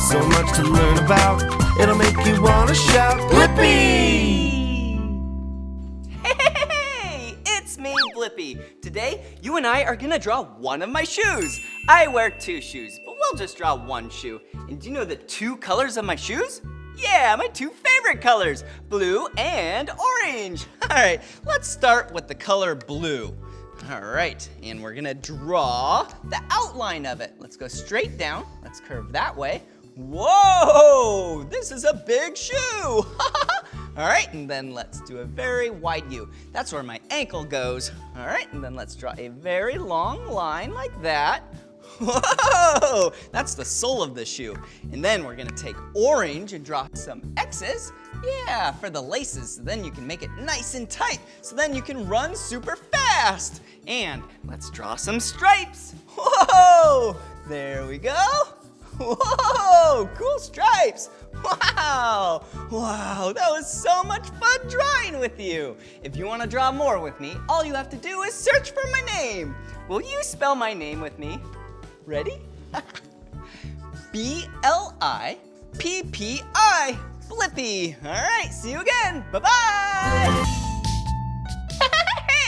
So much to learn about, it'll make you want to shout, Blippi! Hey, it's me, Blippi. Today, you and I are gonna draw one of my shoes. I wear two shoes, but we'll just draw one shoe. And do you know the two colors of my shoes? Yeah, my two favorite colors, blue and orange. All right, let's start with the color blue. All right, and we're gonna draw the outline of it. Let's go straight down. Let's curve that way. Whoa, this is a big shoe. All right, and then let's do a very wide U. That's where my ankle goes. All right, and then let's draw a very long line like that. Whoa, that's the sole of the shoe. And then we're gonna take orange and draw some X's. Yeah, for the laces, so then you can make it nice and tight, so then you can run super fast. And let's draw some stripes. Whoa, there we go. Whoa, cool stripes. Wow, that was so much fun drawing with you. If you want to draw more with me, all you have to do is search for my name. Will you spell my name with me? Ready? B-L-I-P-P-I, Blippi. All right, see you again. Bye-bye.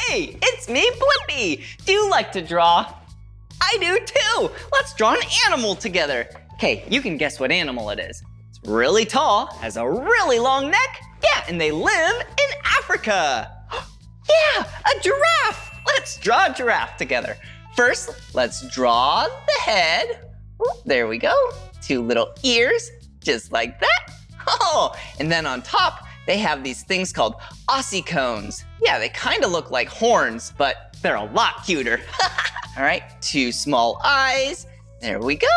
Hey, it's me, Blippi. Do you like to draw? I do too. Let's draw an animal together. Okay, you can guess what animal it is. It's really tall, has a really long neck. Yeah, and they live in Africa. Yeah, a giraffe. Let's draw a giraffe together. First, let's draw the head. Ooh, there we go. Two little ears, just like that. Oh, and then on top, they have these things called ossicones. Yeah, they kind of look like horns, but they're a lot cuter. All right, two small eyes. There we go.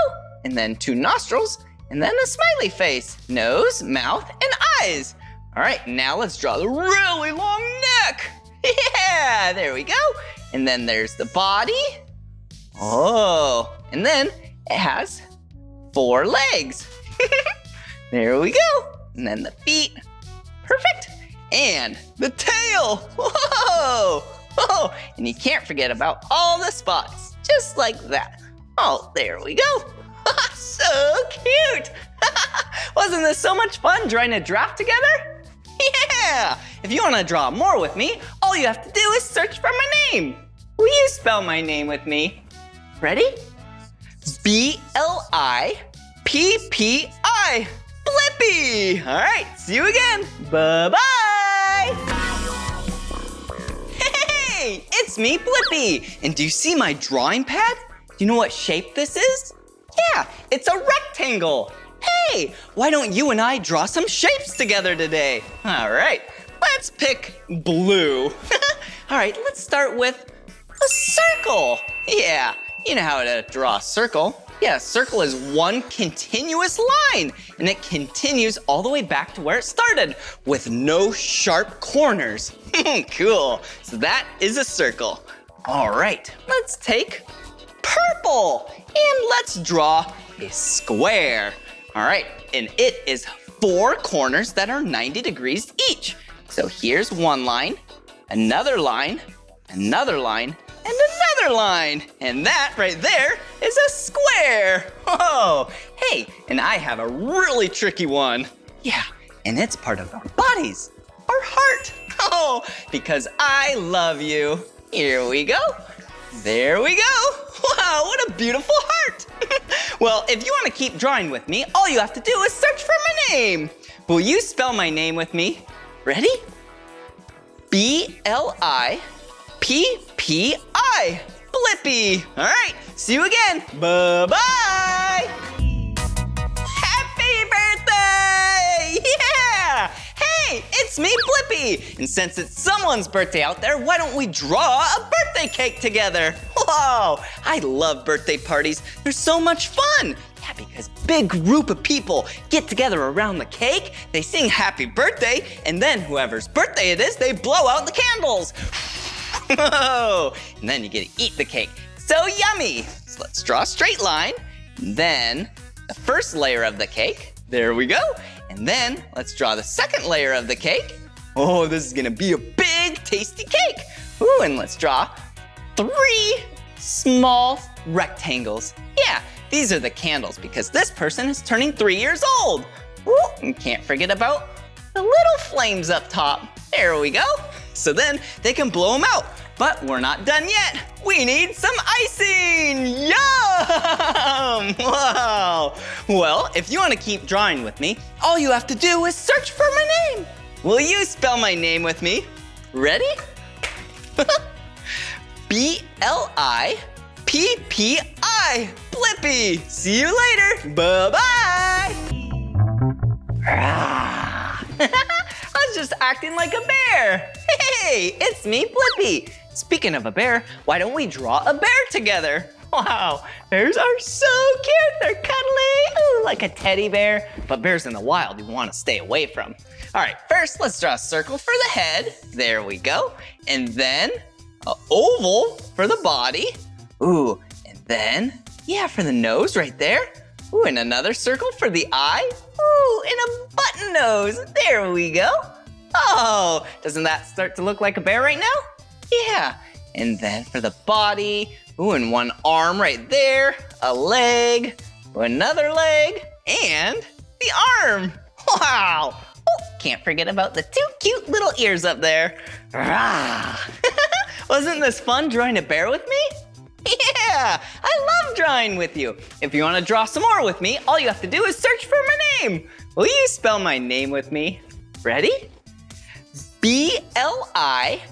And then two nostrils, and then a smiley face. Nose, mouth, and eyes. All right, now let's draw the really long neck. Yeah, there we go. And then there's the body. Oh, and then it has 4 legs. There we go. And then the feet. Perfect. And the tail. Whoa. Oh, and you can't forget about all the spots, just like that. Oh, there we go. So cute. Wasn't this so much fun drawing a giraffe together? Yeah. If you want to draw more with me, all you have to do is search for my name. Will you spell my name with me? Ready? B-L-I-P-P-I. Blippi. All right, see you again. Bye-bye. Hey, it's me, Blippi. And do you see my drawing pad? Do you know what shape this is? Yeah, it's a rectangle. Hey, why don't you and I draw some shapes together today? All right, let's pick blue. All right, let's start with a circle. Yeah, you know how to draw a circle. Yeah, a circle is one continuous line, and it continues all the way back to where it started with no sharp corners. Cool, so that is a circle. All right, let's take purple, and let's draw a square. All right, and it is 4 corners that are 90 degrees each. So here's one line, another line, another line, and another line. And that right there is a square. Whoa, hey, and I have a really tricky one. Yeah, and it's part of our bodies, our heart. Oh, because I love you. Here we go. There we go. Wow, what a beautiful heart. Well, if you want to keep drawing with me, all you have to do is search for my name. Will you spell my name with me? Ready? B-L-I-P-P-I. Blippi. All right, see you again. Bye-bye. Happy birthday! Yeah! Hey, it's me, Blippi. And since it's someone's birthday out there, why don't we draw a birthday cake together? Whoa, I love birthday parties. They're so much fun. Yeah, because big group of people get together around the cake, they sing happy birthday, and then whoever's birthday it is, they blow out the candles. Whoa, and then you get to eat the cake. So yummy. So let's draw a straight line. Then the first layer of the cake. There we go. And then let's draw the second layer of the cake. Oh, this is gonna be a big, tasty cake. Ooh, and let's draw 3 small rectangles. Yeah, these are the candles because this person is turning 3 years old. Woo, and can't forget about the little flames up top. There we go. So then they can blow them out. But we're not done yet. We need some icing. Yum! Wow. Well, if you want to keep drawing with me, all you have to do is search for my name. Will you spell my name with me? Ready? B-L-I-P-P-I. Blippi. See you later. Bye-bye. I was just acting like a bear. Hey, it's me, Blippi. Speaking of a bear, why don't we draw a bear together? Wow, bears are so cute. They're cuddly, ooh, like a teddy bear. But bears in the wild you want to stay away from. All right, first let's draw a circle for the head. There we go. And then an oval for the body. Ooh, and then, yeah, for the nose right there. Ooh, and another circle for the eye. Ooh, and a button nose. There we go. Oh, doesn't that start to look like a bear right now? Yeah. And then for the body, ooh, and one arm right there, a leg, another leg, and the arm. Wow. Oh, can't forget about the 2 cute little ears up there. Rah. Wasn't this fun drawing a bear with me? Yeah, I love drawing with you. If you want to draw some more with me, all you have to do is search for my name. Will you spell my name with me? Ready? B-L-I-P-P-I.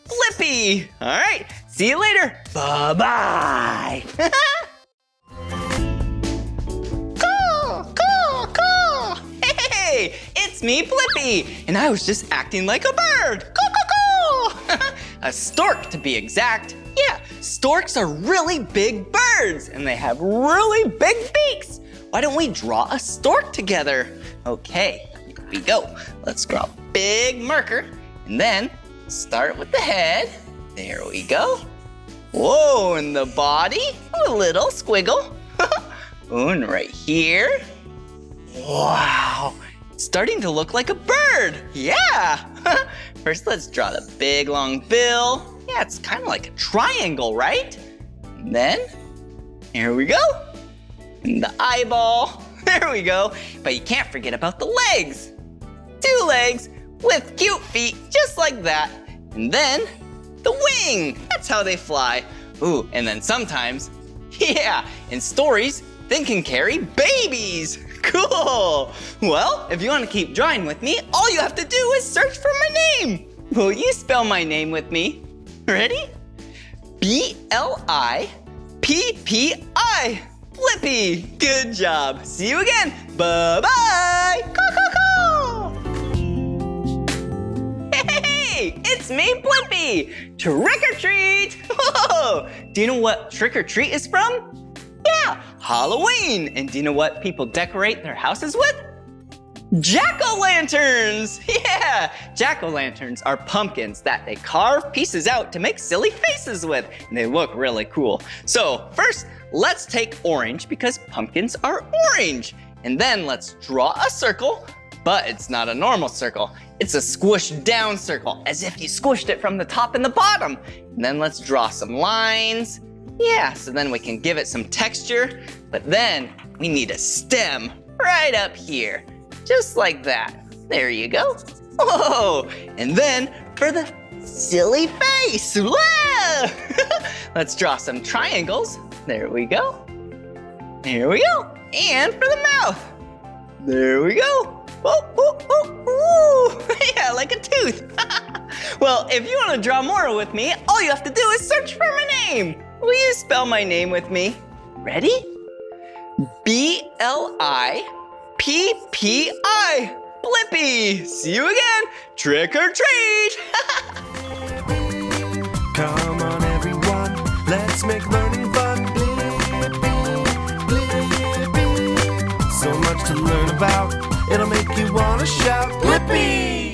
Blippi. All right, see you later. Bye-bye. Caw. Hey, it's me, Blippi. And I was just acting like a bird. Caw. A stork, to be exact. Yeah, storks are really big birds, and they have really big beaks. Why don't we draw a stork together? Okay, here we go. Let's draw a big marker, and then start with the head. There we go. Whoa, and the body, a little squiggle. And right here. Wow, it's starting to look like a bird. Yeah. First, let's draw the big long bill. Yeah, it's kind of like a triangle, right? And then, here we go. And the eyeball. There we go. But you can't forget about the legs. 2 legs with cute feet, just like that. And then, the wing. That's how they fly. Ooh, and then sometimes, yeah, in stories, they can carry babies. Cool. Well, if you want to keep drawing with me, all you have to do is search for my name. Will you spell my name with me? Ready? B-L-I-P-P-I. Blippi. Good job. See you again. Bye-bye. Caw. Hey, it's me, Blippi. Trick or treat. Whoa. Do you know what trick or treat is from? Yeah, Halloween. And do you know what people decorate their houses with? Jack-o'-lanterns. Yeah, jack-o'-lanterns are pumpkins that they carve pieces out to make silly faces with. And they look really cool. So first, let's take orange because pumpkins are orange. And then let's draw a circle, but it's not a normal circle. It's a squished down circle, as if you squished it from the top and the bottom. And then let's draw some lines. Yeah, so then we can give it some texture, but then we need a stem right up here, just like that. There you go. Whoa, and then for the silly face, whoa! Let's draw some triangles. There we go. Here we go. And for the mouth. There we go. Whoa, whoa, whoa, whoa. Yeah, like a tooth. Well, if you want to draw more with me, all you have to do is search for my name. Will you spell my name with me? Ready? B-L-I-P-P-I. Blippi. See you again. Trick or treat. Come on, everyone, let's make learning fun. Blippi. So much to learn about, it'll make you want to shout, Blippi!